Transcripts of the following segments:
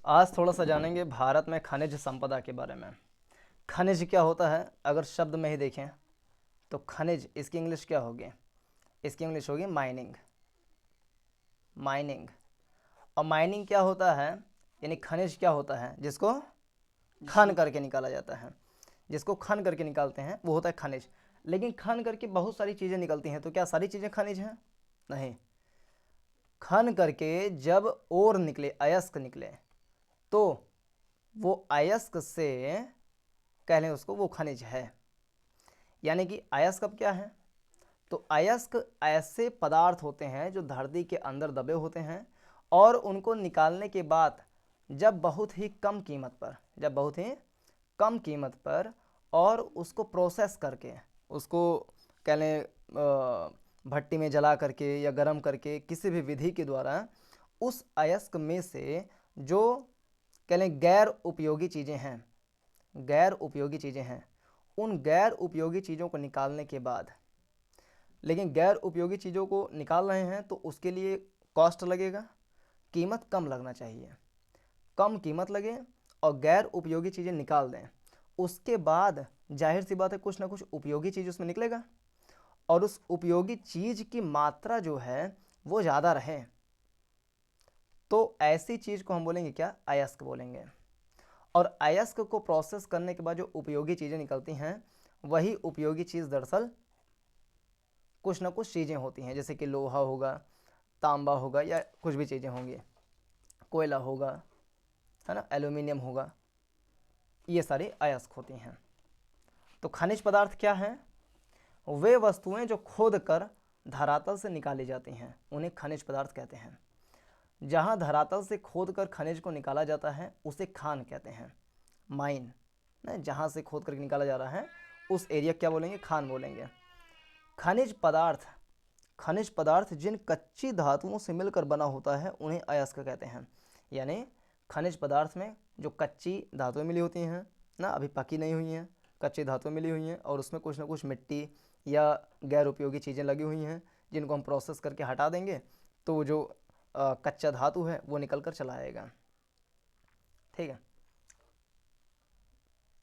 आज थोड़ा सा जानेंगे भारत में खनिज संपदा के बारे में। खनिज क्या होता है अगर शब्द में ही देखें तो खनिज, इसकी इंग्लिश क्या होगी? इसकी इंग्लिश होगी माइनिंग। माइनिंग। और माइनिंग क्या होता है, यानी खनिज क्या होता है जिसको खन करके निकाला जाता है। जिसको खन करके निकालते हैं वो होता है खनिज। लेकिन खन करके बहुत सारी चीज़ें निकलती हैं, तो क्या सारी चीज़ें खनिज हैं? नहीं। खन करके जब ओर निकले, अयस्क निकले, तो वो अयस्क से कह लें उसको वो खनिज है। यानी कि अयस्क अब क्या है? तो अयस्क ऐसे पदार्थ होते हैं जो धरती के अंदर दबे होते हैं और उनको निकालने के बाद जब बहुत ही कम कीमत पर और उसको प्रोसेस करके, उसको कह लें भट्टी में जला करके या गर्म करके किसी भी विधि के द्वारा उस अयस्क में से जो कह लें गैर उपयोगी चीज़ें हैं, उन गैर उपयोगी चीज़ों को निकालने के बाद, लेकिन गैर उपयोगी चीज़ों को निकाल रहे हैं तो उसके लिए कॉस्ट लगेगा, कीमत कम लगना चाहिए। कम कीमत लगे और गैर उपयोगी चीज़ें निकाल दें, उसके बाद जाहिर सी बात है कुछ ना कुछ उपयोगी चीज़ उसमें निकलेगा और उस उपयोगी चीज़ की मात्रा जो है वो ज़्यादा रहे, तो ऐसी चीज़ को हम बोलेंगे क्या? अयस्क बोलेंगे। और अयस्क को प्रोसेस करने के बाद जो उपयोगी चीज़ें निकलती हैं, वही उपयोगी चीज़ दरअसल कुछ ना कुछ चीज़ें होती हैं, जैसे कि लोहा होगा, तांबा होगा या कुछ भी चीज़ें होंगी, कोयला होगा, है ना, एल्यूमिनियम होगा, ये सारी अयस्क होती हैं। तो खनिज पदार्थ क्या हैं? वे वस्तुएं जो खोद कर धरातल से निकाली जाती हैं उन्हें खनिज पदार्थ कहते हैं। जहां धरातल से खोद कर खनिज को निकाला जाता है उसे खान कहते हैं। माइन, जहां से खोद करके निकाला जा रहा है उस एरिया क्या बोलेंगे? खान बोलेंगे। खनिज पदार्थ जिन कच्ची धातुओं से मिलकर बना होता है उन्हें अयस्क कहते हैं। यानी खनिज पदार्थ में जो कच्ची धातुएं मिली होती हैं ना, अभी पकी नहीं हुई हैं, कच्ची धातुएं मिली हुई हैं और उसमें कुछ ना कुछ मिट्टी या गैर उपयोगी चीज़ें लगी हुई हैं, जिनको हम प्रोसेस करके हटा देंगे तो जो कच्चा धातु है वो निकल कर चला आएगा। ठीक है।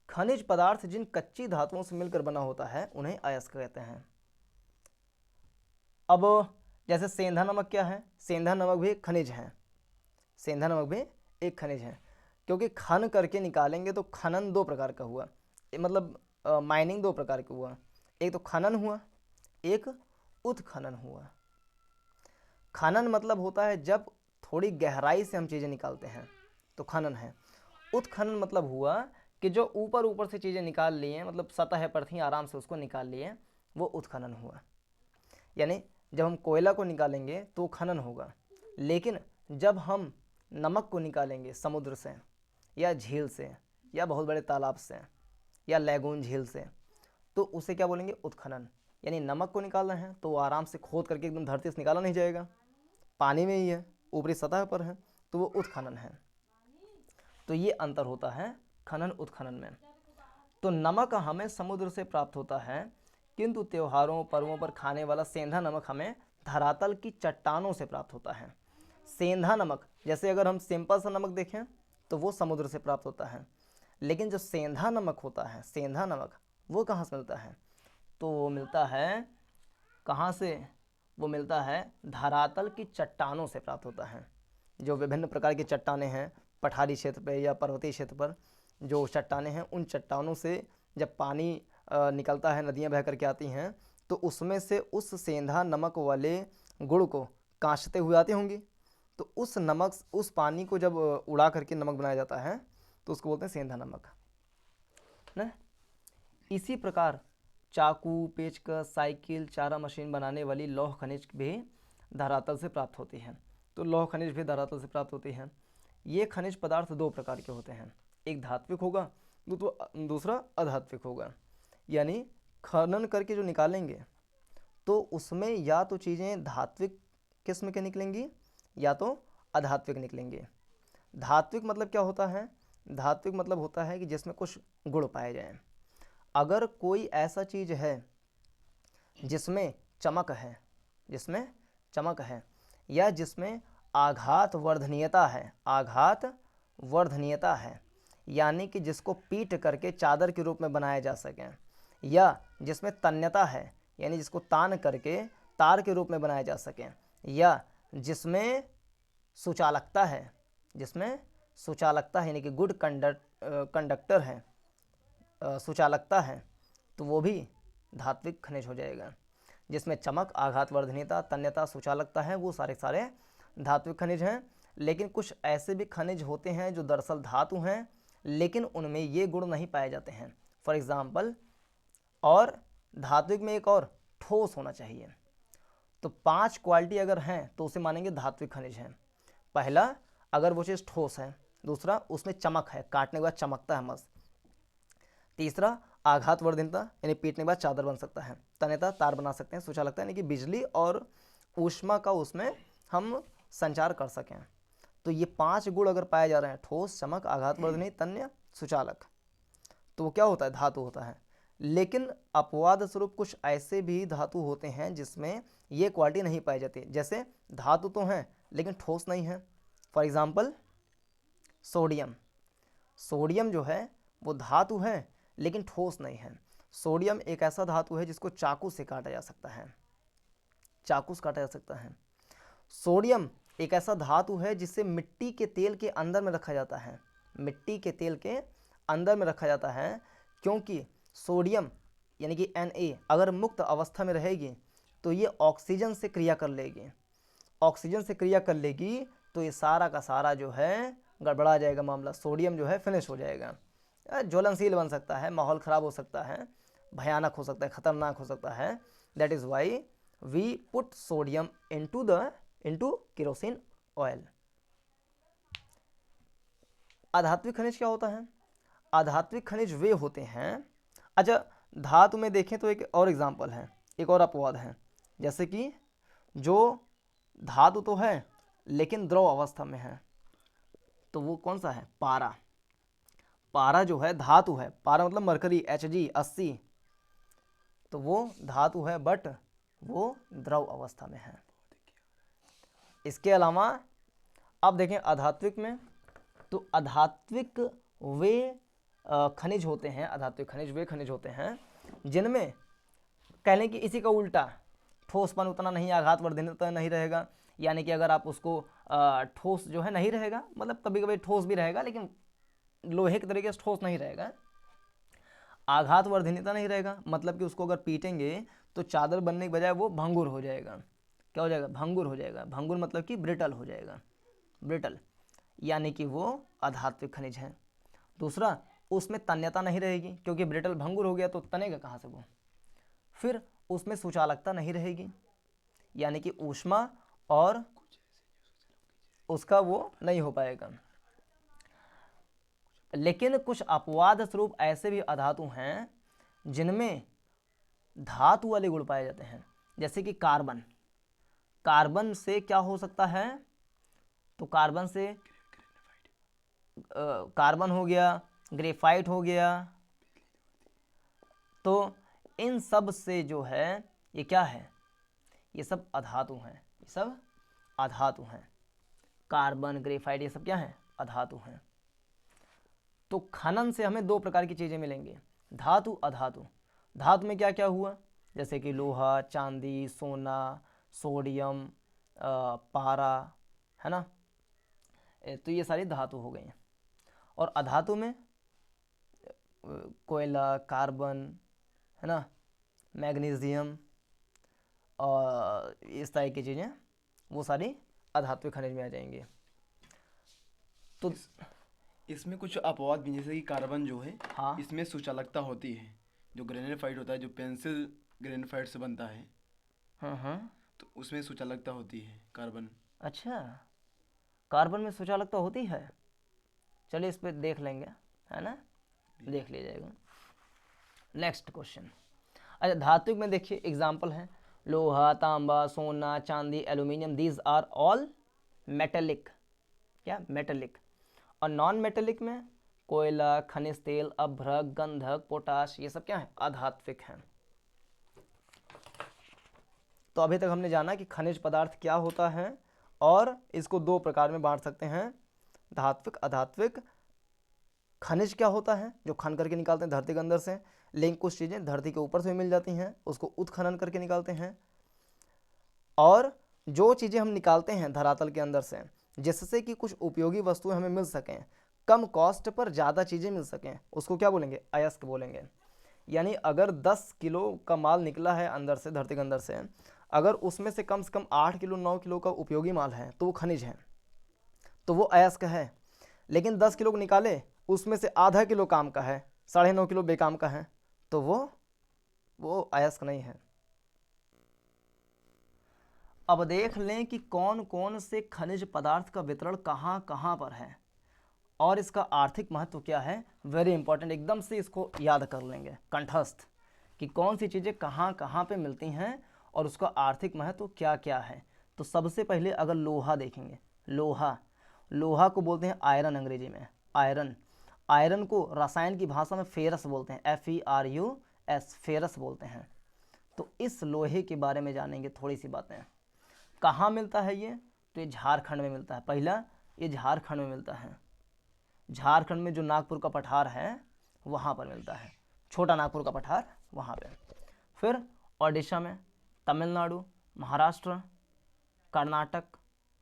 खनिज पदार्थ जिन कच्ची धातुओं से मिलकर बना होता है उन्हें अयस्क कहते हैं। अब जैसे सेंधा नमक क्या है? सेंधा नमक भी एक खनिज है। सेंधा नमक भी एक खनिज है, क्योंकि खन करके निकालेंगे तो खनन दो प्रकार का हुआ, मतलब माइनिंग दो प्रकार का हुआ। एक तो खनन हुआ, एक उत्खनन हुआ। खनन मतलब होता है जब थोड़ी गहराई से हम चीज़ें निकालते हैं तो खनन है। उत्खनन मतलब हुआ कि जो ऊपर ऊपर से चीज़ें निकाल लिए, मतलब सतह पर थी, आराम से उसको निकाल लिए, वो उत्खनन हुआ। यानी जब हम कोयला को निकालेंगे तो खनन होगा, लेकिन जब हम नमक को निकालेंगे समुद्र से या झील से या बहुत बड़े तालाब से या लैगून झील से, तो उसे क्या बोलेंगे? उत्खनन। यानी नमक को निकाल रहे हैं तो वो आराम से खोद करके एकदम धरती से निकाला नहीं जाएगा, पानी में ही है, ऊपरी सतह पर है, तो वो उत्खनन है। तो ये अंतर होता है खनन उत्खनन में। तो नमक हमें समुद्र से प्राप्त होता है, किंतु त्योहारों पर्वों पर खाने वाला सेंधा नमक हमें धरातल की चट्टानों से प्राप्त होता है। सेंधा नमक, जैसे अगर हम सिंपल सा नमक देखें तो वो समुद्र से प्राप्त होता है, लेकिन जो सेंधा नमक होता है, सेंधा नमक, वो कहाँ से मिलता है? तो वो मिलता है कहाँ से? वो मिलता है धरातल की चट्टानों से प्राप्त होता है। जो विभिन्न प्रकार की चट्टानें हैं पठारी क्षेत्र पर या पर्वतीय क्षेत्र पर, जो चट्टानें हैं उन चट्टानों से जब पानी निकलता है, नदियाँ बह करके आती हैं, तो उसमें से उस सेंधा नमक वाले गुड़ को कांचते हुए आती होंगी, तो उस नमक, उस पानी को जब उड़ा करके नमक बनाया जाता है तो उसको बोलते हैं सेंधा नमक ना। इसी प्रकार चाकू, पेचकस, साइकिल, चारा मशीन बनाने वाली लौह खनिज भी धरातल से प्राप्त होती हैं। तो लौह खनिज भी धरातल से प्राप्त होती हैं। ये खनिज पदार्थ दो प्रकार के होते हैं, एक धात्विक होगा, दूसरा अधात्विक होगा। यानी खनन करके जो निकालेंगे तो उसमें या तो चीज़ें धात्विक किस्म के निकलेंगी या तो अधात्विक निकलेंगे। धात्विक मतलब क्या होता है? धात्विक मतलब होता है कि जिसमें कुछ गुण पाए जाएं। अगर कोई ऐसा चीज़ है जिसमें चमक है या जिसमें आघात वर्धनीयता है, आघात वर्धनीयता है, यानी कि जिसको पीट करके चादर के रूप में बनाया जा सके, या जिसमें तन्यता है यानी जिसको तान करके तार के रूप में बनाया जा सके, या जिसमें सुचालकता है, जिसमें सुचालकता है यानी कि गुड कंडक्टर है, सुचालकता है, तो वो भी धात्विक खनिज हो जाएगा। जिसमें चमक, आघात वर्धनीयता, तन्यता, सुचालकता है, वो सारे सारे धात्विक खनिज हैं। लेकिन कुछ ऐसे भी खनिज होते हैं जो दरअसल धातु हैं लेकिन उनमें ये गुण नहीं पाए जाते हैं। फॉर एग्जाम्पल, और धात्विक में एक और ठोस होना चाहिए। तो 5 क्वालिटी अगर हैं तो उसे मानेंगे धात्विक खनिज हैं। पहला, अगर वो चीज़ ठोस है। दूसरा, उसमें चमक है, काटने के बाद चमकता है मस्त। तीसरा, आघात वर्धनता यानी पीटने के बाद चादर बन सकता है। तन्यता, तार बना सकते हैं। सुचालकता यानी कि बिजली और ऊष्मा का उसमें हम संचार कर सकें। तो ये 5 गुण अगर पाए जा रहे हैं, ठोस, चमक, आघात वर्धनी, तन्य, सुचालक, तो वो क्या होता है? धातु होता है। लेकिन अपवाद स्वरूप कुछ ऐसे भी धातु होते हैं जिसमें ये क्वालिटी नहीं पाई जाती। जैसे धातु तो हैं लेकिन ठोस नहीं है। For example, sodium. सोडियम जो है वो धातु है लेकिन ठोस नहीं है। सोडियम एक ऐसा धातु है जिसको चाकू से काटा जा सकता है, चाकू से काटा जा सकता है। सोडियम एक ऐसा धातु है जिसे मिट्टी के तेल के अंदर में रखा जाता है, मिट्टी के तेल के अंदर में रखा जाता है, क्योंकि सोडियम यानी कि Na अगर मुक्त अवस्था में रहेगी तो ये ऑक्सीजन से क्रिया कर लेगी, ऑक्सीजन से क्रिया कर लेगी तो ये सारा का सारा जो है गड़बड़ा जाएगा मामला। सोडियम जो है फिनिश हो जाएगा, ज्वलनशील बन सकता है, माहौल ख़राब हो सकता है, भयानक हो सकता है, ख़तरनाक हो सकता है। That is why we put sodium into kerosene oil. आधात्विक खनिज क्या होता है? आधात्विक खनिज वे होते हैं, अच्छा धातु में देखें तो एक और एग्जांपल है, एक और अपवाद है। जैसे कि जो धातु तो है लेकिन द्रव अवस्था में है, तो वो कौन सा है? पारा। पारा जो है धातु है, पारा मतलब मरकरी Hg80, तो वो धातु है बट वो द्रव अवस्था में है। इसके अलावा अब देखें अधात्विक में, तो अधात्विक वे खनिज होते हैं, अधात्विक खनिज वे खनिज होते हैं जिनमें कह लें कि इसी का उल्टा, ठोसपन उतना नहीं, आघात वर्धनीयता नहीं रहेगा, यानी कि अगर आप उसको ठोस जो है नहीं रहेगा, मतलब कभी कभी ठोस भी रहेगा लेकिन लोहे के तरीके से ठोस नहीं रहेगा। आघात वर्धनीयता नहीं रहेगा, मतलब कि उसको अगर पीटेंगे तो चादर बनने के बजाय वो भंगुर हो जाएगा। क्या हो जाएगा? भंगुर हो जाएगा। भंगुर मतलब कि ब्रिटल हो जाएगा, ब्रिटल, यानी कि वो अधात्विक खनिज है। दूसरा, उसमें तन्यता नहीं रहेगी, क्योंकि ब्रिटल भंगुर हो गया तो तनेगा कहाँ से वो। फिर उसमें सुचालकता नहीं रहेगी, यानी कि ऊष्मा और उसका वो नहीं हो पाएगा। लेकिन कुछ अपवाद स्वरूप ऐसे भी अधातु हैं जिनमें धातु वाले गुण पाए जाते हैं। जैसे कि कार्बन, कार्बन से क्या हो सकता है? तो कार्बन से कार्बन हो गया, ग्रेफाइट हो गया, तो इन सब से जो है ये क्या है? ये सब अधातु हैं, ये सब अधातु हैं। कार्बन, ग्रेफाइट, ये सब क्या हैं? अधातु हैं। तो खनन से हमें 2 प्रकार की चीज़ें मिलेंगी, धातु, अधातु। धातु में क्या क्या हुआ? जैसे कि लोहा, चांदी, सोना, सोडियम, पारा, है ना, तो ये सारी धातु हो गई। और अधातु में कोयला, कार्बन, है ना, मैग्नीशियम और इस तरह की चीज़ें, वो सारी अधात्विक खनिज में आ जाएंगी। तो इसमें कुछ अपवाद भी, जैसे कि कार्बन जो है, हाँ, इसमें सुचालकता होती है। जो ग्रेनाइट होता है, जो पेंसिल ग्रेनाइट से बनता है, हाँ, तो उसमें सुचालकता होती है कार्बन। अच्छा, कार्बन में सुचालकता होती है। चलिए इस पर देख लेंगे, है ना, देख लिया जाएगा। Next question. अच्छा, धात्विक में देखिए एग्जाम्पल है, लोहा, तांबा, सोना, चांदी, aluminium, these are all metallic. क्या? मेटेलिक। और नॉन मेटेलिक में कोयला, खनिज तेल, अभ्रक, गंधक, पोटाश, ये सब क्या है? अधात्विक हैं। तो अभी तक हमने जाना कि खनिज पदार्थ क्या होता है और इसको 2 प्रकार में बांट सकते हैं, धात्विक अधात्विक। खनिज क्या होता है, जो खन करके निकालते हैं धरती के अंदर से, लेकिन कुछ चीज़ें धरती के ऊपर से भी मिल जाती हैं, उसको उत्खनन करके निकालते हैं। और जो चीज़ें हम निकालते हैं धरातल के अंदर से, जिससे कि कुछ उपयोगी वस्तुएं हमें मिल सकें, कम कॉस्ट पर ज़्यादा चीज़ें मिल सकें, उसको क्या बोलेंगे, अयस्क बोलेंगे। यानी अगर 10 किलो का माल निकला है अंदर से, धरती के अंदर से, अगर उसमें से कम 8 किलो 9 किलो का उपयोगी माल है तो वो खनिज है, तो वो अयस्क है। लेकिन 10 किलो को निकाले, उसमें से आधा किलो काम का है, 9.5 किलो बेकाम का है, तो वो अयस्क नहीं है। अब देख लें कि कौन कौन से खनिज पदार्थ का वितरण कहाँ कहाँ पर है और इसका आर्थिक महत्व क्या है। वेरी इंपॉर्टेंट, एकदम से इसको याद कर लेंगे कंठस्थ कि कौन सी चीज़ें कहाँ कहाँ पे मिलती हैं और उसका आर्थिक महत्व क्या क्या है। तो सबसे पहले अगर लोहा देखेंगे, लोहा को बोलते हैं आयरन, अंग्रेजी में आयरन। आयरन को रसायन की भाषा में फेरस बोलते हैं, FERUS, फेरस बोलते हैं। तो इस लोहे के बारे में जानेंगे थोड़ी सी बातें। कहाँ मिलता है ये, तो ये झारखंड में मिलता है। पहला, ये झारखंड में मिलता है। झारखंड में जो नागपुर का पठार है वहाँ पर मिलता है, छोटा नागपुर का पठार वहाँ पे। फिर ओडिशा में, तमिलनाडु, महाराष्ट्र, कर्नाटक,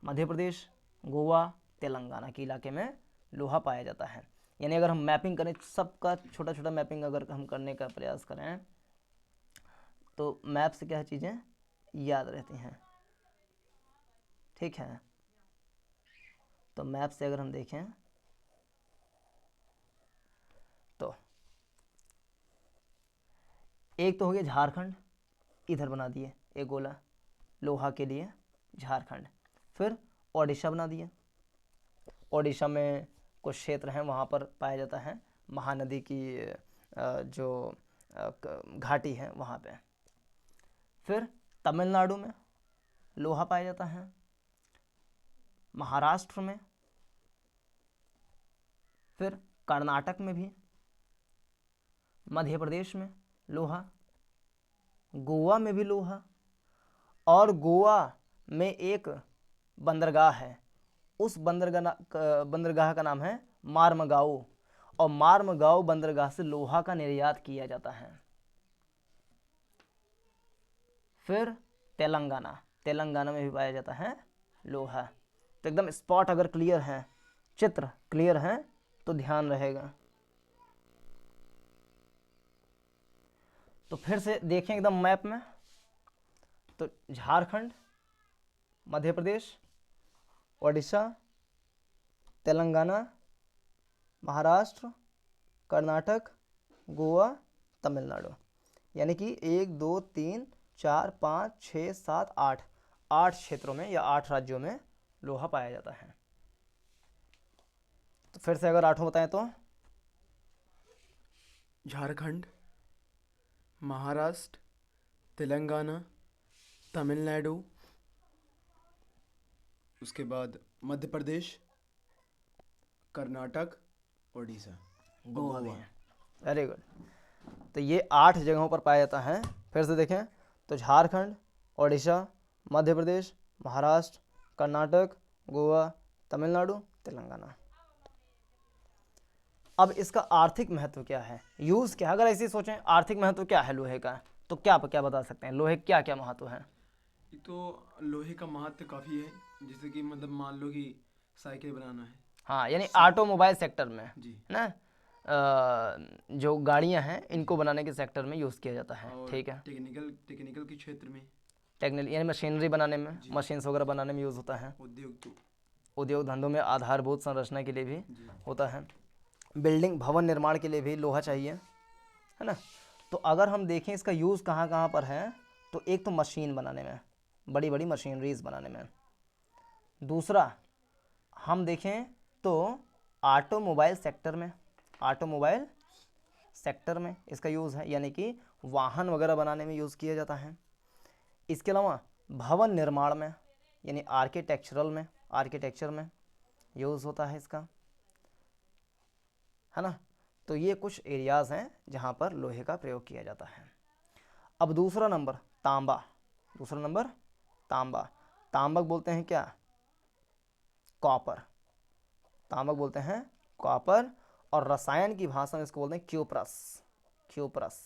मध्य प्रदेश, गोवा, तेलंगाना के इलाके में लोहा पाया जाता है। यानी अगर हम मैपिंग करें, सबका छोटा छोटा मैपिंग अगर हम करने का प्रयास करें तो मैप से क्या चीज़ें याद रहती हैं, ठीक है। तो मैप से अगर हम देखें तो एक तो हो गया झारखंड, इधर बना दिए एक गोला लोहा के लिए, झारखंड। फिर ओडिशा बना दिए, ओडिशा में कुछ क्षेत्र हैं वहाँ पर पाया जाता है, महानदी की जो घाटी है वहाँ पे। फिर तमिलनाडु में लोहा पाया जाता है, महाराष्ट्र में, फिर कर्नाटक में भी, मध्य प्रदेश में लोहा, गोवा में भी लोहा। और गोवा में एक बंदरगाह है, उस बंदरगाह का नाम है मार्मगाओ, और मार्मगाओ बंदरगाह से लोहा का निर्यात किया जाता है। फिर तेलंगाना में भी पाया जाता है लोहा। तो एकदम स्पॉट अगर क्लियर है, चित्र क्लियर है तो ध्यान रहेगा। तो फिर से देखें एकदम मैप में, तो झारखंड, मध्य प्रदेश, ओडिशा, तेलंगाना, महाराष्ट्र, कर्नाटक, गोवा, तमिलनाडु। यानी कि 1 2 3 4 5 6 7 8 क्षेत्रों में या 8 राज्यों में लोहा पाया जाता है। तो फिर से अगर 8 बताएं तो झारखंड, महाराष्ट्र, तेलंगाना, तमिलनाडु, उसके बाद मध्य प्रदेश, कर्नाटक, ओडिशा, गोवा भी है। Very good. तो ये 8 जगहों पर पाया जाता है। फिर से देखें तो झारखंड, ओडिशा, मध्य प्रदेश, महाराष्ट्र, कर्नाटक, गोवा, तमिलनाडु, तेलंगाना। अब इसका आर्थिक महत्व क्या है, यूज़ क्या है, अगर ऐसे सोचें आर्थिक महत्व क्या है लोहे का, तो क्या बता सकते हैं लोहे क्या क्या महत्व है। ये तो लोहे का महत्व काफ़ी है, जैसे कि मतलब मान लो कि साइकिल बनाना है। हाँ, यानी ऑटोमोबाइल सेक्टर में जी। है ना, जो गाड़ियां हैं इनको बनाने के सेक्टर में यूज़ किया जाता है, और ठीक है। टेक्निकल के क्षेत्र में, यानी मशीनरी बनाने में, मशीन्स वगैरह बनाने में यूज़ होता है। उद्योग धंधों में आधारभूत संरचना के लिए भी होता है। बिल्डिंग भवन निर्माण के लिए भी लोहा चाहिए, है ना। तो अगर हम देखें इसका यूज़ कहाँ कहाँ पर है, तो एक तो मशीन बनाने में, बड़ी बड़ी मशीनरीज बनाने में। दूसरा हम देखें तो ऑटोमोबाइल सेक्टर में इसका यूज़ है, यानी कि वाहन वगैरह बनाने में यूज़ किया जाता है। इसके अलावा भवन निर्माण में, यानी आर्किटेक्चर में यूज़ होता है इसका, है ना। तो ये कुछ एरियाज़ हैं जहाँ पर लोहे का प्रयोग किया जाता है। अब दूसरा नंबर तांबा, तांबक बोलते हैं क्या, कॉपर। तांबा बोलते हैं कॉपर, और रसायन की भाषा में इसको बोलते हैं क्यूप्रस, क्यूप्रस,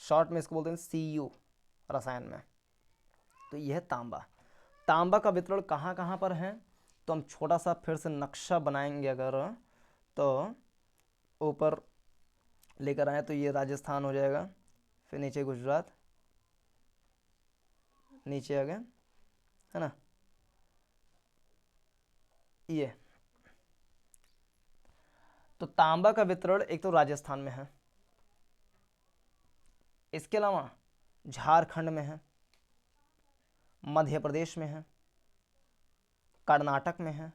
शॉर्ट में इसको बोलते हैं Cu रसायन में। तो यह है तांबा। तांबा का वितरण कहाँ कहाँ पर है, तो हम छोटा सा फिर से नक्शा बनाएंगे अगर, तो ऊपर लेकर आए तो ये राजस्थान हो जाएगा, फिर नीचे गुजरात, नीचे आ गया, है ना, ये। तो तांबा का वितरण एक तो राजस्थान में है, इसके अलावा झारखंड में है, मध्य प्रदेश में है, कर्नाटक में है,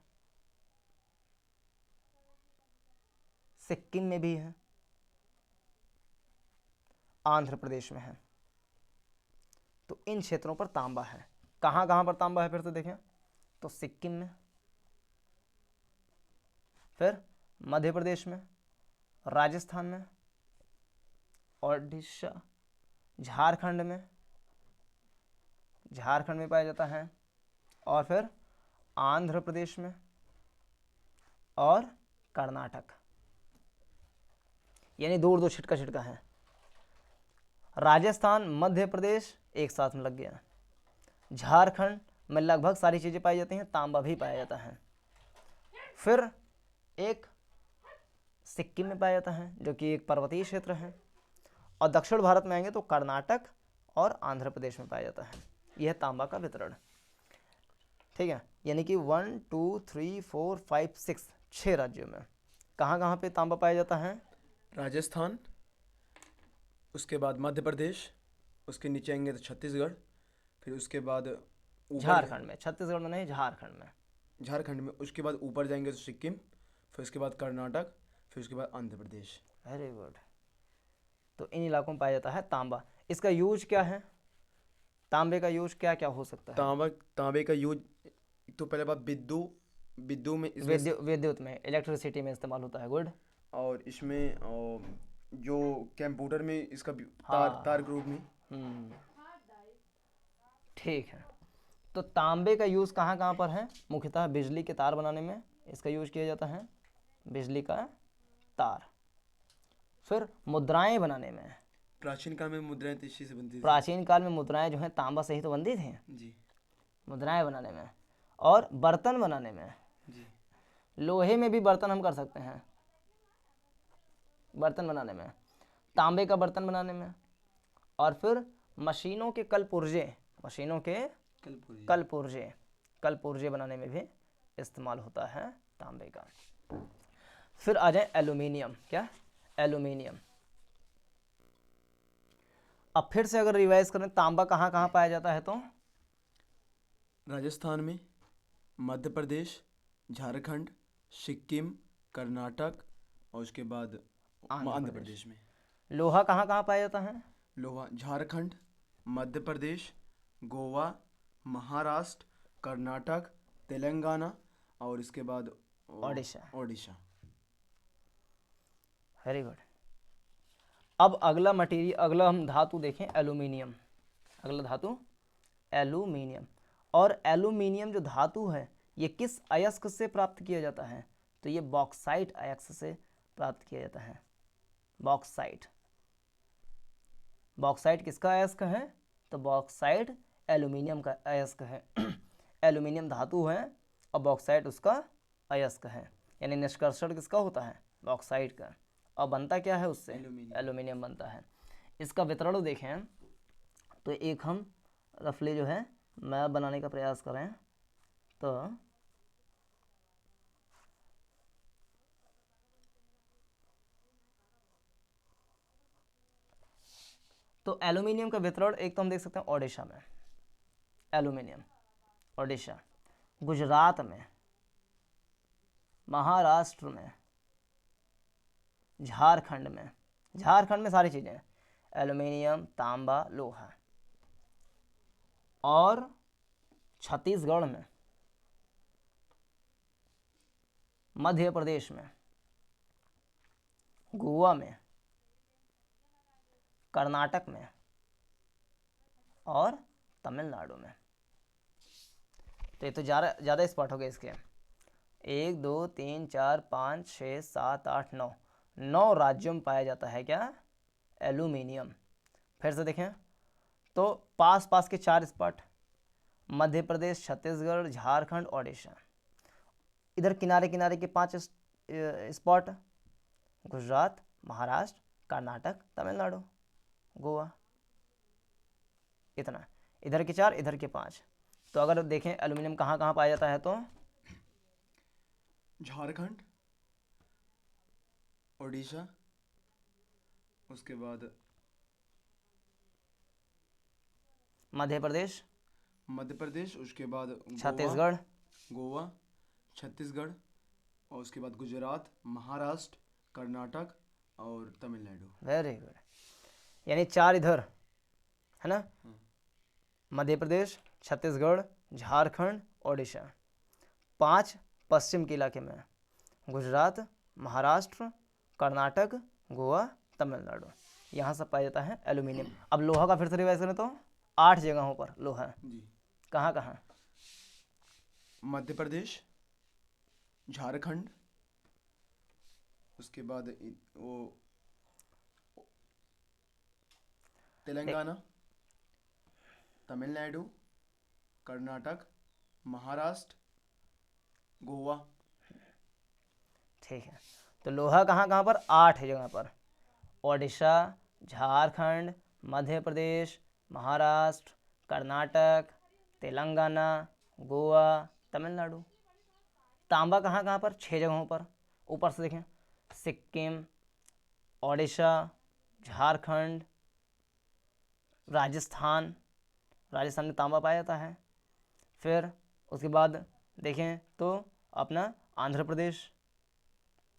सिक्किम में भी है, आंध्र प्रदेश में है। तो इन क्षेत्रों पर तांबा है। कहाँ कहाँ पर तांबा है फिर से देखें, तो सिक्किम में, फिर मध्य प्रदेश में, राजस्थान में, ओडिशा, झारखंड में, झारखंड में पाया जाता है, और फिर आंध्र प्रदेश में और कर्नाटक, यानी दूर दो छिटका छिटका है। राजस्थान मध्य प्रदेश एक साथ में लग गया। झारखंड में लगभग सारी चीज़ें पाई जाती हैं, तांबा भी पाया जाता है। फिर एक सिक्किम में पाया जाता है जो कि एक पर्वतीय क्षेत्र है, और दक्षिण भारत में आएंगे तो कर्नाटक और आंध्र प्रदेश में पाया जाता है। यह तांबा का वितरण, ठीक है। यानी कि 1 2 3 4 5 6 6 राज्यों में कहाँ कहाँ पे तांबा पाया जाता है, राजस्थान, उसके बाद मध्य प्रदेश, उसके नीचे आएंगे तो छत्तीसगढ़, फिर उसके बाद ऊपर झारखंड में, छत्तीसगढ़ में नहीं, झारखंड में, झारखंड में, उसके बाद ऊपर जाएंगे तो सिक्किम, फिर उसके बाद कर्नाटक, फिर उसके बाद आंध्र प्रदेश। Very good. तो इन इलाकों में पाया जाता है तांबा। इसका यूज क्या है, तांबे का यूज क्या क्या हो सकता है, तांबे का यूज, तो पहले बात विद्युत में विद्युत में, इलेक्ट्रिसिटी में इस्तेमाल होता है। गुड। और इसमें जो कंप्यूटर में इसका हाँ। तार के रूप में। ठीक है। तो तांबे का यूज कहाँ कहाँ पर है, मुख्यतः बिजली के तार बनाने में इसका यूज किया जाता है, बिजली का तार। फिर मुद्राएं बनाने में, प्राचीन काल में मुद्राएं तो इसी से बनती थी। प्राचीन काल में मुद्राएं जो हैं तांबा से ही तो बनती थी, जी मुद्राएं बनाने में। और बर्तन बनाने में, जी। लोहे में भी बर्तन हम कर सकते हैं, बर्तन बनाने में, तांबे का बर्तन बनाने में। और फिर मशीनों के कलपुर्जे, मशीनों के कलपुर्जे बनाने में भी इस्तेमाल होता है तांबे का। फिर आ जाए एल्यूमिनियम। क्या, एल्यूमिनियम। अब फिर से अगर रिवाइज करें, तांबा कहाँ कहाँ पाया जाता है, तो राजस्थान में, मध्य प्रदेश, झारखंड, सिक्किम, कर्नाटक, और उसके बाद आंध्र प्रदेश में। लोहा कहाँ कहाँ पाया जाता है, लोहा झारखंड, मध्य प्रदेश, गोवा, महाराष्ट्र, कर्नाटक, तेलंगाना, और इसके बाद ओडिशा। Very good. अब अगला मटेरियल, अगला हम धातु देखें, एल्यूमिनियम। अगला धातु एल्यूमिनियम। और एल्यूमिनियम जो धातु है ये किस अयस्क से प्राप्त किया जाता है, तो ये बॉक्साइट अयस्क से प्राप्त किया जाता है। बॉक्साइट, बॉक्साइट किसका अयस्क है, तो बॉक्साइट एल्यूमिनियम का अयस्क है। एल्यूमिनियम धातु है और बॉक्साइट उसका अयस्क है, यानी निष्कर्षण किसका होता है, बॉक्साइट का। और बनता क्या है उससे, एल्यूमिनियम बनता है। इसका वितरण देखें तो एक हम रफली जो है मैप बनाने का प्रयास करें तो एल्यूमिनियम का वितरण एक तो हम देख सकते हैं ओडिशा में, एल्यूमिनियम ओडिशा, गुजरात में, महाराष्ट्र में, झारखंड में। झारखंड में सारी चीज़ें, एल्यूमिनियम, तांबा, लोहा। और छत्तीसगढ़ में, मध्य प्रदेश में, गोवा में, कर्नाटक में और तमिलनाडु में। तो ये तो ज़्यादा स्पॉट हो गए इसके। 1 2 3 4 5 6 7 8 9, 9 राज्यों में पाया जाता है क्या, एल्यूमिनियम। फिर से देखें तो पास पास के 4 स्पॉट, मध्य प्रदेश, छत्तीसगढ़, झारखंड, ओडिशा। इधर किनारे किनारे के 5 स्पॉट, गुजरात, महाराष्ट्र, कर्नाटक, तमिलनाडु, गोवा। इतना, इधर के 4, इधर के 5। तो अगर देखें एल्यूमिनियम कहाँ कहाँ पाया जाता है तो झारखंड, ओडिशा, उसके बाद मध्य प्रदेश, मध्य प्रदेश, उसके बाद छत्तीसगढ़, गोवा, छत्तीसगढ़, और उसके बाद गुजरात, महाराष्ट्र, कर्नाटक और तमिलनाडु। Very good. यानी 4 इधर है ना, मध्य प्रदेश, छत्तीसगढ़, झारखंड, ओडिशा। 5 पश्चिम के इलाके में, गुजरात, महाराष्ट्र, कर्नाटक, गोवा, तमिलनाडु। यहाँ सब पाया जाता है एल्यूमिनियम। अब लोहा का फिर से रिवाइज करें तो 8 जगहों पर लोहा। जी। कहाँ कहाँ, मध्य प्रदेश, झारखंड, उसके बाद वो तेलंगाना, तमिलनाडु, कर्नाटक, महाराष्ट्र, गोवा। ठीक है। तो लोहा कहाँ कहाँ पर, 8 जगह पर, ओडिशा, झारखंड, मध्य प्रदेश, महाराष्ट्र, कर्नाटक, तेलंगाना, गोवा, तमिलनाडु। तांबा कहाँ कहाँ पर, 6 जगहों पर। ऊपर से देखें, सिक्किम, ओडिशा, झारखंड, राजस्थान, राजस्थान में तांबा पाया जाता है। फिर उसके बाद देखें तो अपना आंध्र प्रदेश,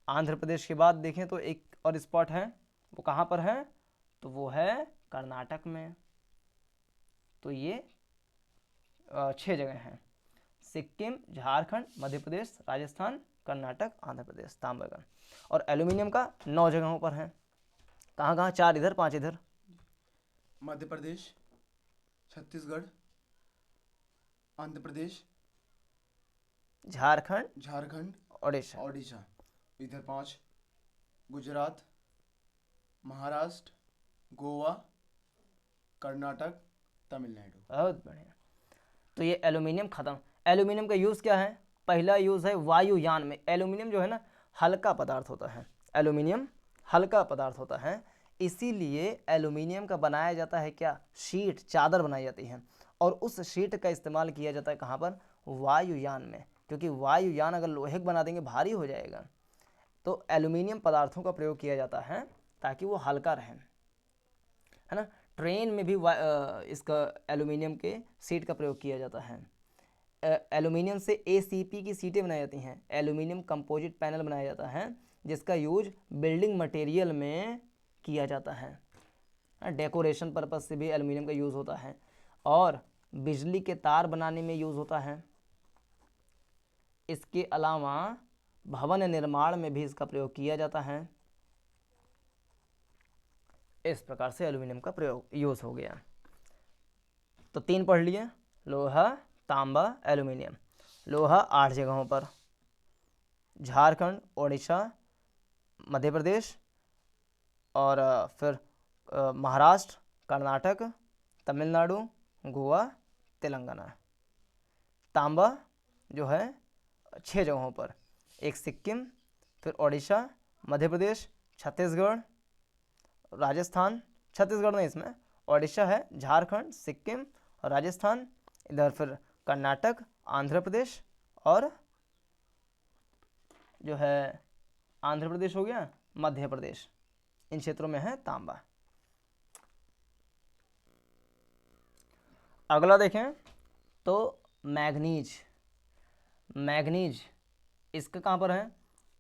आंध्र प्रदेश के बाद देखें तो एक और स्पॉट है, वो कहाँ पर है, तो वो है कर्नाटक में। तो ये 6 जगह हैं, सिक्किम, झारखंड, मध्य प्रदेश, राजस्थान, कर्नाटक, आंध्र प्रदेश, तांबा का। और एल्यूमिनियम का 9 जगहों पर है। कहाँ कहाँ, 4 इधर, 5 इधर। मध्य प्रदेश, छत्तीसगढ़, आंध्र प्रदेश, झारखंड, ओडिशा। ओडिशा। इधर 5, गुजरात, महाराष्ट्र, गोवा, कर्नाटक, तमिलनाडु। बहुत बढ़िया। तो ये एल्यूमिनियम खत्म। एल्यूमिनियम का यूज़ क्या है, पहला यूज़ है वायुयान में। एल्यूमिनियम जो है ना हल्का पदार्थ होता है, एल्यूमिनियम हल्का पदार्थ होता है, इसीलिए एल्यूमिनियम का बनाया जाता है क्या, शीट, चादर बनाई जाती है। और उस शीट का इस्तेमाल किया जाता है कहाँ पर, वायुयान में। क्योंकि वायुयान अगर लोहे का बना देंगे भारी हो जाएगा, तो एल्यूमिनियम पदार्थों का प्रयोग किया जाता है ताकि वो हल्का रहे, है ना। ट्रेन में भी इसका एल्यूमिनियम के सीट का प्रयोग किया जाता है। एल्यूमिनियम से ACP की सीटें बनाई जाती हैं, एल्यूमिनियम कंपोजिट पैनल बनाया जाता है, जिसका यूज बिल्डिंग मटेरियल में किया जाता है। डेकोरेशन पर्पज से भी एल्यूमिनियम का यूज़ होता है, और बिजली के तार बनाने में यूज़ होता है। इसके अलावा भवन निर्माण में भी इसका प्रयोग किया जाता है। इस प्रकार से एल्यूमिनियम का प्रयोग यूज़ हो गया। तो 3 पढ़ लिए, लोहा, तांबा, एल्यूमिनियम। लोहा 8 जगहों पर, झारखंड, ओडिशा, मध्य प्रदेश, और फिर महाराष्ट्र, कर्नाटक, तमिलनाडु, गोवा, तेलंगाना। तांबा जो है 6 जगहों पर, एक सिक्किम, फिर ओडिशा, मध्य प्रदेश, छत्तीसगढ़, राजस्थान, छत्तीसगढ़ नहीं इसमें, ओडिशा है, झारखंड, सिक्किम और राजस्थान, इधर फिर कर्नाटक, आंध्र प्रदेश, और जो है आंध्र प्रदेश हो गया, मध्य प्रदेश, इन क्षेत्रों में है तांबा। अगला देखें तो मैग्नीज। मैग्नीज इसका कहाँ पर है,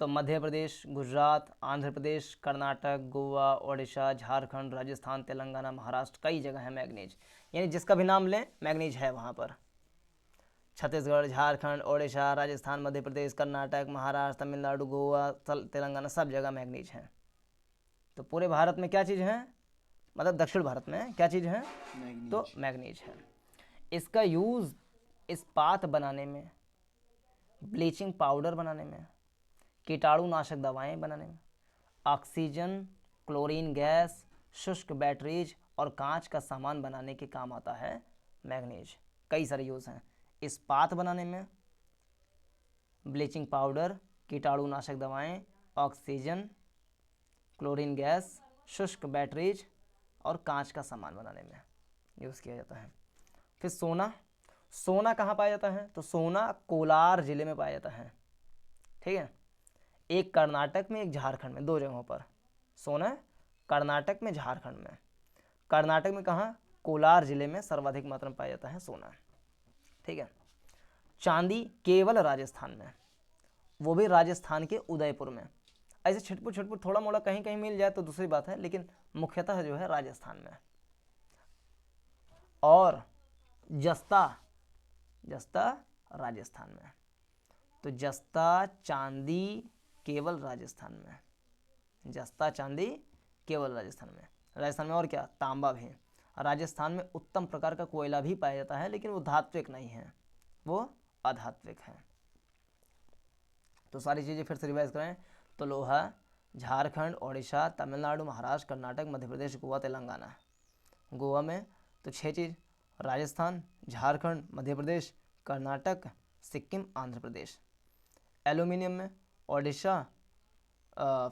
तो मध्य प्रदेश, गुजरात, आंध्र प्रदेश, कर्नाटक, गोवा, ओडिशा, झारखंड, राजस्थान, तेलंगाना, महाराष्ट्र, कई जगह है मैग्नीज। यानी जिसका भी नाम लें मैग्नीज है वहाँ पर। छत्तीसगढ़, झारखंड, ओडिशा, राजस्थान, मध्य प्रदेश, कर्नाटक, महाराष्ट्र, तमिलनाडु, गोवा, तेलंगाना, सब जगह मैग्नीज है। तो पूरे भारत में क्या चीज़ है, मतलब दक्षिण भारत में क्या चीज़ है, तो मैग्नीज है। इसका यूज़ इस्पात बनाने में, ब्लीचिंग पाउडर बनाने में, कीटाणुनाशक दवाएं बनाने में, ऑक्सीजन, क्लोरीन गैस, शुष्क बैटरीज और कांच का सामान बनाने के काम आता है मैग्नीज। कई सारे यूज़ हैं। इस्पात बनाने में, ब्लीचिंग पाउडर, कीटाणुनाशक दवाएं, ऑक्सीजन, क्लोरीन गैस, शुष्क बैटरीज और कांच का सामान बनाने में यूज़ किया जाता है। फिर सोना, सोना कहाँ पाया जाता है? तो सोना कोलार जिले में पाया जाता है। ठीक है, एक कर्नाटक में, एक झारखंड में, दो जगहों पर सोना, कर्नाटक में, झारखंड में। कर्नाटक में कहाँ? कोलार जिले में सर्वाधिक मात्रा में पाया जाता है सोना। ठीक है, चांदी केवल राजस्थान में, वो भी राजस्थान के उदयपुर में। ऐसे छिटपुट छिटपुट थोड़ा मोड़ा कहीं कहीं मिल जाए तो दूसरी बात है, लेकिन मुख्यतः जो है राजस्थान में। और जस्ता, जस्ता राजस्थान में। तो जस्ता चांदी केवल राजस्थान में, जस्ता चांदी केवल राजस्थान में। राजस्थान में और क्या? तांबा भी। राजस्थान में उत्तम प्रकार का कोयला भी पाया जाता है, लेकिन वो धात्विक नहीं है, वो अधात्विक है। तो सारी चीज़ें फिर से रिवाइज करें तो लोहा झारखंड, ओडिशा, तमिलनाडु, महाराष्ट्र, कर्नाटक, मध्य प्रदेश, गोवा, तेलंगाना। गोवा में तो 6 चीज़, राजस्थान, झारखंड, मध्य प्रदेश, कर्नाटक, सिक्किम, आंध्र प्रदेश। एल्यूमिनियम में ओडिशा,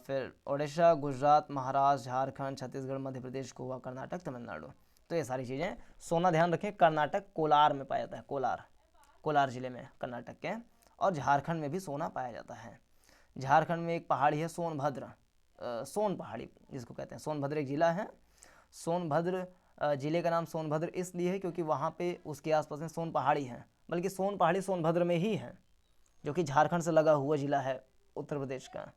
फिर ओडिशा, गुजरात, महाराष्ट्र, झारखंड, छत्तीसगढ़, मध्य प्रदेश, गोवा, कर्नाटक, तमिलनाडु। तो ये सारी चीज़ें। सोना ध्यान रखें, कर्नाटक कोलार में पाया जाता है, कोलार, कोलार जिले में कर्नाटक के। और झारखंड में भी सोना पाया जाता है। झारखंड में एक पहाड़ी है सोनभद्र, सोन पहाड़ी जिसको कहते हैं, सोनभद्र एक ज़िला है। सोनभद्र ज़िले का नाम सोनभद्र इसलिए है क्योंकि वहाँ पे उसके आसपास में सोन पहाड़ी है, बल्कि सोन पहाड़ी सोनभद्र में ही है, जो कि झारखंड से लगा हुआ ज़िला है, उत्तर प्रदेश का।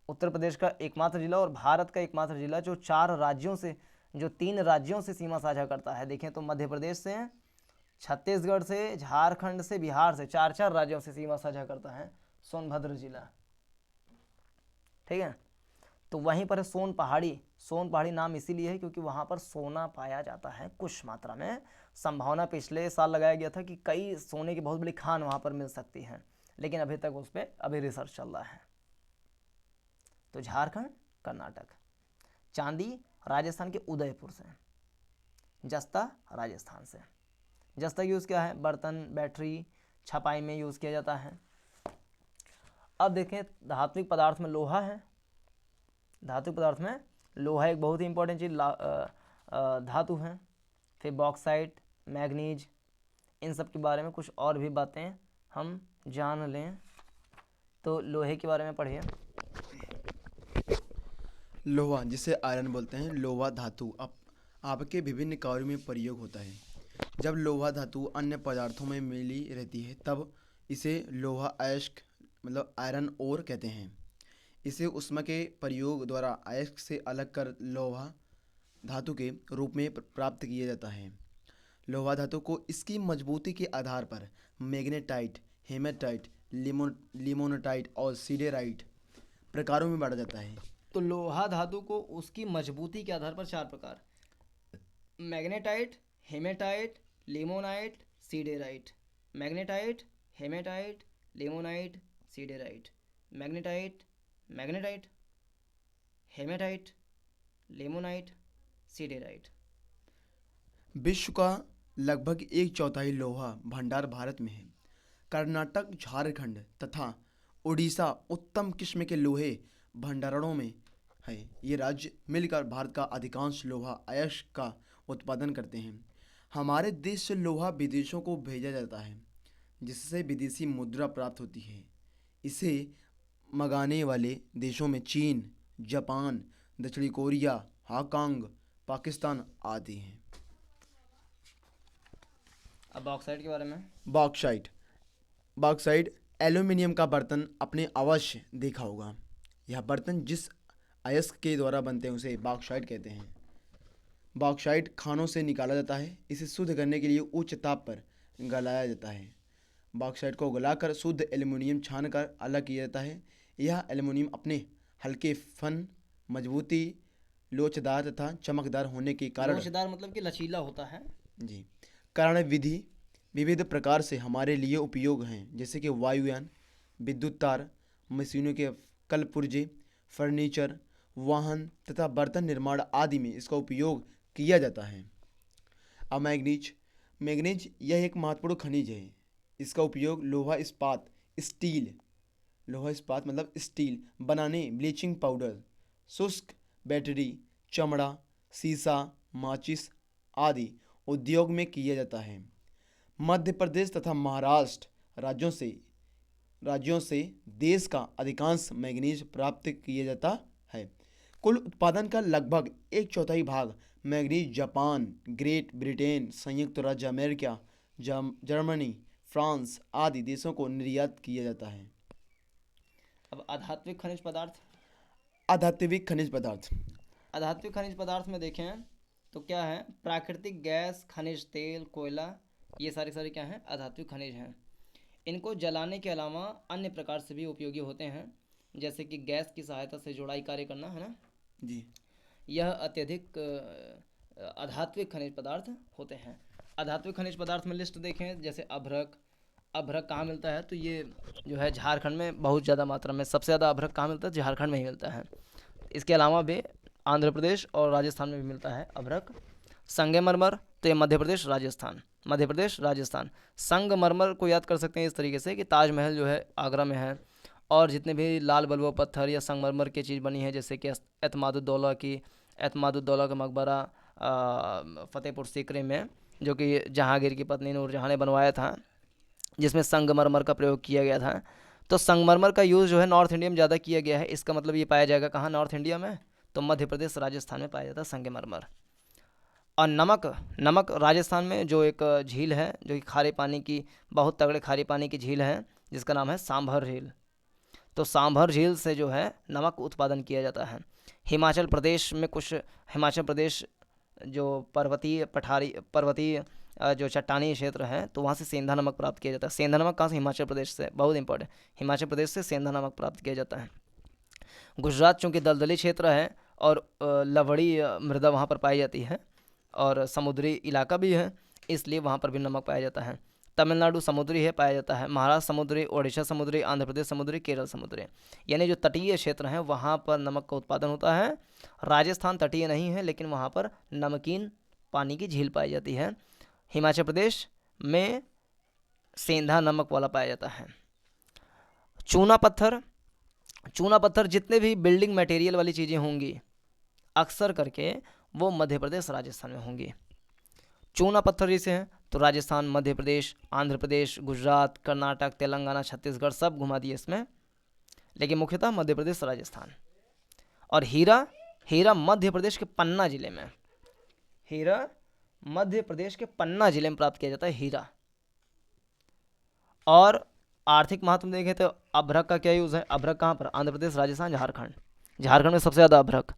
उत्तर प्रदेश का एकमात्र जिला और भारत का एकमात्र जिला जो 4 राज्यों से, जो 3 राज्यों से सीमा साझा करता है। देखें तो मध्य प्रदेश से, छत्तीसगढ़ से, झारखंड से, बिहार से, 4 राज्यों से सीमा साझा करता है सोनभद्र जिला। ठीक है, तो वहीं पर है सोन पहाड़ी। सोन पहाड़ी नाम इसीलिए है क्योंकि वहाँ पर सोना पाया जाता है कुछ मात्रा में। संभावना पिछले साल लगाया गया था कि कई सोने की बहुत बड़ी खान वहाँ पर मिल सकती है, लेकिन अभी तक उस पर अभी रिसर्च चल रहा है। तो झारखंड, कर्नाटक। चांदी राजस्थान के उदयपुर से, जस्ता राजस्थान से। जस्ता यूज़ क्या है? बर्तन, बैटरी, छपाई में यूज़ किया जाता है। अब देखें धात्विक पदार्थ में लोहा है। धातु पदार्थ में लोहा एक बहुत ही इंपॉर्टेंट चीज़, धातु है। फिर बॉक्साइट, मैग्नीज, इन सब के बारे में कुछ और भी बातें हम जान लें। तो लोहे के बारे में पढ़िए। लोहा, जिसे आयरन बोलते हैं, लोहा धातु आपके विभिन्न कार्यों में प्रयोग होता है। जब लोहा धातु अन्य पदार्थों में मिली रहती है तब इसे लोहा अयस्क मतलब आयरन ओर कहते हैं। इसे ऊष्मा के प्रयोग द्वारा अयस्क से अलग कर लोहा धातु के रूप में प्राप्त किया जाता है। लोहा धातु को इसकी मजबूती के आधार पर मैग्नेटाइट, हेमेटाइट, लिमोनेटाइट और सीडेराइट प्रकारों में बांटा जाता है। तो लोहा धातु को उसकी मजबूती के आधार पर 4 प्रकार, magnetite, hematite, limonite, siderite. Magnetite, hematite, limonite, siderite. Magnetite, magnetite, hematite, limonite, siderite. विश्व का लगभग 1/4 लोहा भंडार भारत में है। कर्नाटक, झारखंड तथा उड़ीसा उत्तम किस्म के लोहे भंडारणों में है। ये राज्य मिलकर भारत का अधिकांश लोहा अयस्क का उत्पादन करते हैं। हमारे देश से लोहा विदेशों को भेजा जाता है, जिससे विदेशी मुद्रा प्राप्त होती है। इसे मंगाने वाले देशों में चीन, जापान, दक्षिणी कोरिया, हांगकांग, पाकिस्तान आदि हैं। अब बॉक्साइट के बारे में। बॉक्साइट, बॉक्साइट एल्यूमिनियम का बर्तन आपने अवश्य देखा होगा। यह बर्तन जिस अयस्क के द्वारा बनते हैं उसे बॉक्साइट कहते हैं। बॉक्साइट खानों से निकाला जाता है। इसे शुद्ध करने के लिए उच्च ताप पर गलाया जाता है। बॉक्साइट को गलाकर शुद्ध एल्यूमिनियम छानकर अलग किया जाता है। यह एल्यूमिनियम अपने हल्के फन, मजबूती, लोचदार तथा चमकदार होने के कारण लोचदार मतलब कि लचीला होता है। जी कारण विधि विविध प्रकार से हमारे लिए उपयोग हैं, जैसे कि वायुयान, विद्युत तार, मशीनों के कलपुर्जे, फर्नीचर, वाहन तथा बर्तन निर्माण आदि में इसका उपयोग किया जाता है। अब मैग्नीज मैग्नीज यह एक महत्वपूर्ण खनिज है। इसका उपयोग लोहा इस्पात मतलब स्टील बनाने, ब्लीचिंग पाउडर, शुष्क बैटरी, चमड़ा, शीशा, माचिस आदि उद्योग में किया जाता है। मध्य प्रदेश तथा महाराष्ट्र राज्यों से देश का अधिकांश मैग्नीज प्राप्त किया जाता है। कुल उत्पादन का लगभग एक चौथाई भाग मैग्नीज जापान, ग्रेट ब्रिटेन, संयुक्त राज्य अमेरिका, जर्मनी, फ्रांस आदि देशों को निर्यात किया जाता है। अब आधात्विक खनिज पदार्थ। आधात्विक खनिज पदार्थ आधात्विक खनिज पदार्थ में देखें तो क्या है, प्राकृतिक गैस, खनिज तेल, कोयला, ये सारे क्या हैं, आधात्विक खनिज हैं। इनको जलाने के अलावा अन्य प्रकार से भी उपयोगी होते हैं, जैसे कि गैस की सहायता से जोड़ाई कार्य करना, है ना जी। यह अत्यधिक आधात्विक खनिज पदार्थ होते हैं। आधात्विक खनिज पदार्थ में लिस्ट देखें, जैसे अभ्रक। अभ्रक कहाँ मिलता है, तो ये जो है झारखंड में बहुत ज़्यादा मात्रा में, सबसे ज़्यादा अभ्रक कहाँ मिलता है, झारखंड में ही मिलता है। इसके अलावा भी आंध्र प्रदेश और राजस्थान में भी मिलता है अभ्रक। संगमरमर, तो ये मध्य प्रदेश राजस्थान। संगमरमर को याद कर सकते हैं इस तरीके से कि ताजमहल जो है आगरा में है, और जितने भी लाल बलुआ पत्थर या संगमरमर की चीज़ बनी है, जैसे कि एतमादुद्दौला का मकबरा फ़तेहपुर सीकरी में, जो कि जहांगीर की पत्नी नूरजहां ने बनवाया था, जिसमें संगमरमर का प्रयोग किया गया था। तो संगमरमर का यूज़ जो है नॉर्थ इंडिया में ज़्यादा किया गया है। इसका मतलब ये पाया जाएगा कहाँ, नॉर्थ इंडिया में, तो मध्य प्रदेश राजस्थान में पाया जाता है संगमरमर। और नमक राजस्थान में जो एक झील है, जो कि खारे पानी की, बहुत तगड़े खारे पानी की झील है, जिसका नाम है सांभर झील। तो सांभर झील से जो है नमक उत्पादन किया जाता है। हिमाचल प्रदेश जो पर्वतीय जो चट्टानी क्षेत्र है, तो वहाँ से सेंधा नमक प्राप्त किया जाता है। सेंधा नमक कहाँ से, हिमाचल प्रदेश से, बहुत इंपॉर्टेंट, हिमाचल प्रदेश से सेंधा नमक प्राप्त किया जाता है। गुजरात चूँकि दलदली क्षेत्र है और लवड़ी मृदा वहाँ पर पाई जाती है, और समुद्री इलाका भी है, इसलिए वहाँ पर भी नमक पाया जाता है। तमिलनाडु समुद्री है, पाया जाता है। महाराष्ट्र समुद्री, ओडिशा समुद्री, आंध्र प्रदेश समुद्री, केरल समुद्री, यानी जो तटीय क्षेत्र हैं वहाँ पर नमक का उत्पादन होता है। राजस्थान तटीय नहीं है, लेकिन वहाँ पर नमकीन पानी की झील पाई जाती है। हिमाचल प्रदेश में सेंधा नमक वाला पाया जाता है। चूना पत्थर जितने भी बिल्डिंग मटेरियल वाली चीज़ें होंगी, अक्सर करके वो मध्य प्रदेश राजस्थान में होंगी। चूना पत्थर जैसे हैं, तो राजस्थान, मध्य प्रदेश, आंध्र प्रदेश, गुजरात, कर्नाटक, तेलंगाना, छत्तीसगढ़ सब घुमा दिए इसमें, लेकिन मुख्यतः मध्य प्रदेश राजस्थान। और हीरा मध्य प्रदेश के पन्ना जिले में प्राप्त किया जाता है हीरा। और आर्थिक महत्व में देखें तो अभ्रक का क्या यूज़ है, अभ्रक कहाँ पर, आंध्र प्रदेश, राजस्थान, झारखंड में सबसे ज़्यादा अभ्रक।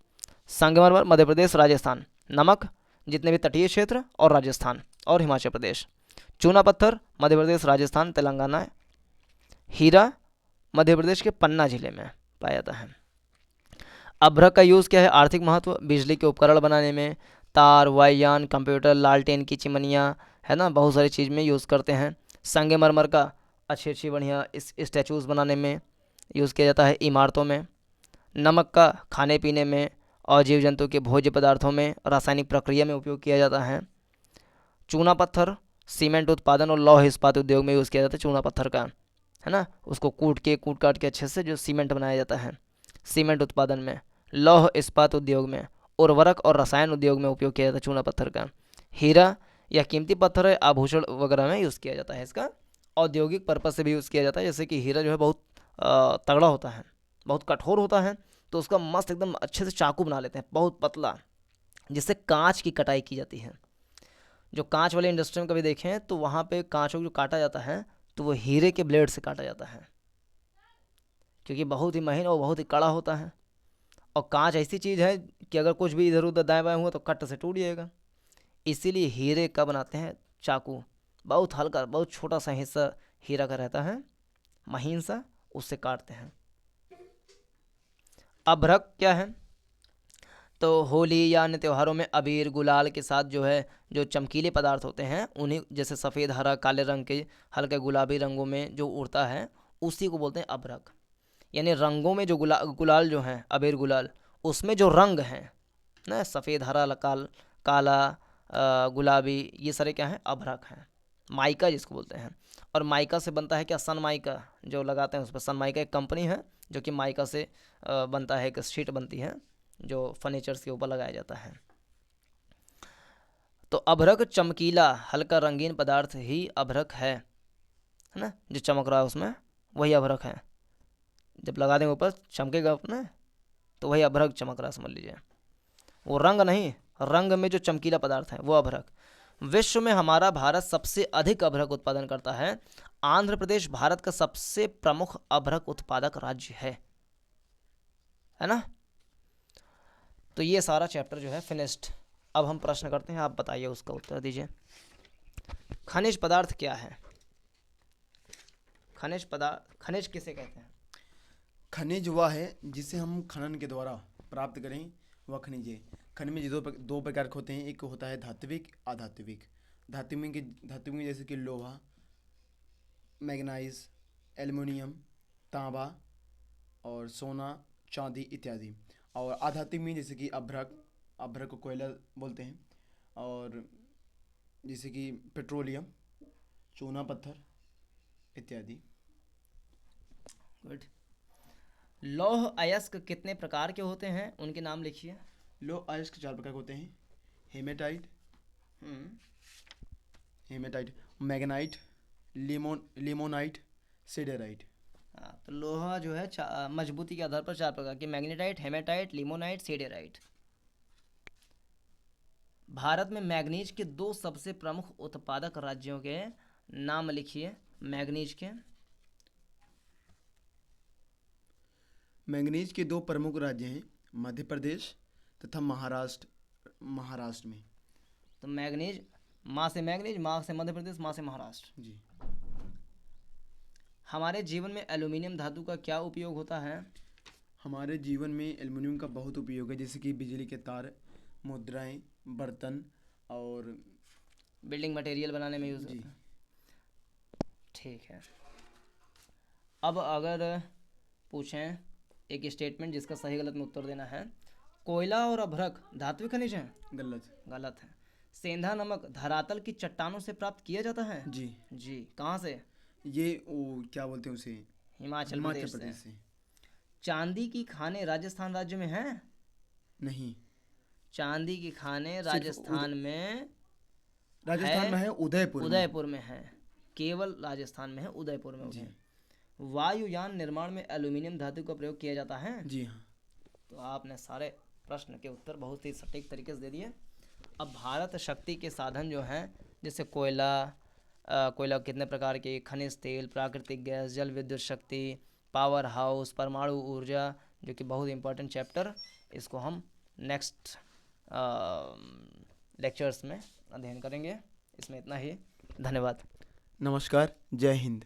संगमरमर मध्य प्रदेश राजस्थान, नमक जितने भी तटीय क्षेत्र और राजस्थान और हिमाचल प्रदेश। चूना पत्थर मध्य प्रदेश, राजस्थान, तेलंगाना। हीरा मध्य प्रदेश के पन्ना जिले में पाया जाता है। अभ्रक का यूज़ क्या है, आर्थिक महत्व, बिजली के उपकरण बनाने में, तार, वायुयान, कंप्यूटर, लालटेन की चिमनियाँ, है ना, बहुत सारी चीज़ में यूज़ करते हैं। संगमरमर का अच्छी बढ़िया स्टैचूज़ बनाने में यूज़ किया जाता है, इमारतों में। नमक का खाने पीने में और जीव जंतु के भोज्य पदार्थों में, रासायनिक प्रक्रिया में उपयोग किया जाता है। चूना पत्थर सीमेंट उत्पादन और लौह इस्पात उद्योग में यूज़ किया जाता है चूना पत्थर का, है ना, उसको कूट काट के अच्छे से जो सीमेंट बनाया जाता है, सीमेंट उत्पादन में, लौह इस्पात उद्योग में, उर्वरक और रसायन उद्योग में उपयोग किया जाता है चूना पत्थर का। हीरा या कीमती पत्थर है, आभूषण वगैरह में यूज़ किया जाता है। इसका औद्योगिक पर्पज़ से भी यूज़ किया जाता है, जैसे कि हीरा जो है बहुत तगड़ा होता है, बहुत कठोर होता है, तो उसका मस्त एकदम अच्छे से चाकू बना लेते हैं, बहुत पतला, जिससे कांच की कटाई की जाती है। जो कांच वाले इंडस्ट्री में कभी देखें तो वहाँ पे कांचों को जो काटा जाता है, तो वो हीरे के ब्लेड से काटा जाता है, क्योंकि बहुत ही महीन और बहुत ही कड़ा होता है। और कांच ऐसी चीज़ है कि अगर कुछ भी इधर उधर दाएं बाएं हुआ तो कट से टूट जाएगा। इसीलिए हीरे का बनाते हैं चाकू, बहुत हल्का, बहुत छोटा सा हिस्सा हीरा का रहता है, महीन सा, उससे काटते हैं। अभ्रक क्या है, तो होली या अन्य त्योहारों में अबीर गुलाल के साथ जो है जो चमकीले पदार्थ होते हैं उन्हीं जैसे सफ़ेद हरा काले रंग के हल्के गुलाबी रंगों में जो उड़ता है उसी को बोलते हैं अभ्रक। यानी रंगों में जो गुलाल जो हैं अबीर गुलाल उसमें जो रंग हैं ना सफ़ेद हरा काला गुलाबी ये सारे क्या हैं अभ्रक हैं। माइका जिसको बोलते हैं। और माइका से बनता है क्या सन माइका जो लगाते हैं उस पर। सन माइका एक कंपनी है जो कि माइका से बनता है, एक शीट बनती है जो फर्नीचर्स के ऊपर लगाया जाता है। तो अभ्रक चमकीला हल्का रंगीन पदार्थ ही अभ्रक है ना, जो चमक रहा है उसमें वही अभ्रक है। जब लगा देंगे ऊपर चमकेगा अपने तो वही अभ्रक चमक रहा है, समझ लीजिए। वो रंग नहीं, रंग में जो चमकीला पदार्थ है वो अभ्रक। विश्व में हमारा भारत सबसे अधिक अभ्रक उत्पादन करता है। आंध्र प्रदेश भारत का सबसे प्रमुख अभ्रक उत्पादक राज्य है ना। तो ये सारा चैप्टर जो है फिनिश्ड। अब हम प्रश्न करते हैं, आप बताइए उसका उत्तर दीजिए। खनिज पदार्थ क्या है? खनिज किसे कहते हैं? खनिज वह है जिसे हम खनन के द्वारा प्राप्त करें, वह खनिज है। खनिज में दो प्रकार के होते हैं, एक होता है धात्विक, अधात्विक। धात्विक में जैसे कि लोहा, मैग्नीज, एल्युमिनियम, तांबा और सोना, चांदी इत्यादि। और अधात्विक में जैसे कि अभ्रक को कोयला बोलते हैं, और जैसे कि पेट्रोलियम, चूना पत्थर इत्यादि। गुड। लौह अयस्क कितने प्रकार के होते हैं, उनके नाम लिखिए। लौह अयस्क 4 प्रकार के होते हैं। Hematite, magnetite, limonite, siderite. हाँ, तो लोहा जो है मजबूती के आधार पर 4 प्रकार के, magnetite, hematite, limonite, siderite. Bharat में मैग्नीज के 2 सबसे प्रमुख उत्पादक राज्यों के नाम लिखिए। मैग्नीज के मैंगनीज के 2 प्रमुख राज्य हैं, मध्य प्रदेश तथा महाराष्ट्र में। तो मैग्नीज, माँ से मैग्नीज, माँ से मध्य प्रदेश, माँ से महाराष्ट्र। जी। हमारे जीवन में एल्युमिनियम धातु का क्या उपयोग होता है? हमारे जीवन में एल्युमिनियम का बहुत उपयोग है, जैसे कि बिजली के तार, मुद्राएं, बर्तन और बिल्डिंग मटेरियल बनाने में यूज़ होता है। ठीक है। अब अगर पूछें एक स्टेटमेंट जिसका सही गलत में उत्तर देना है। कोयला और अभ्रक धात्विक खनिज हैं? गलत है। सेंधा नमक धरातल की चट्टानों से प्राप्त किया जाता है? जी। कहाँ से? ये वो क्या बोलते हैं उसे, हिमाचल प्रदेश से। चांदी की खानें राजस्थान राज्य में हैं? नहीं। चांदी की खानें राजस्थान में है, उदयपुर में है। केवल राजस्थान में है, उदयपुर में है। वायुयान निर्माण में एल्युमिनियम धातु का प्रयोग किया जाता है? जी हाँ। तो आपने सारे प्रश्न के उत्तर बहुत ही सटीक तरीके से दे दिए। अब भारत शक्ति के साधन जो हैं जैसे कोयला कितने प्रकार के, खनिज तेल, प्राकृतिक गैस, जल विद्युत शक्ति, पावर हाउस, परमाणु ऊर्जा, जो कि बहुत इंपॉर्टेंट चैप्टर, इसको हम नेक्स्ट लेक्चर्स में अध्ययन करेंगे। इसमें इतना ही। धन्यवाद। नमस्कार। जय हिंद।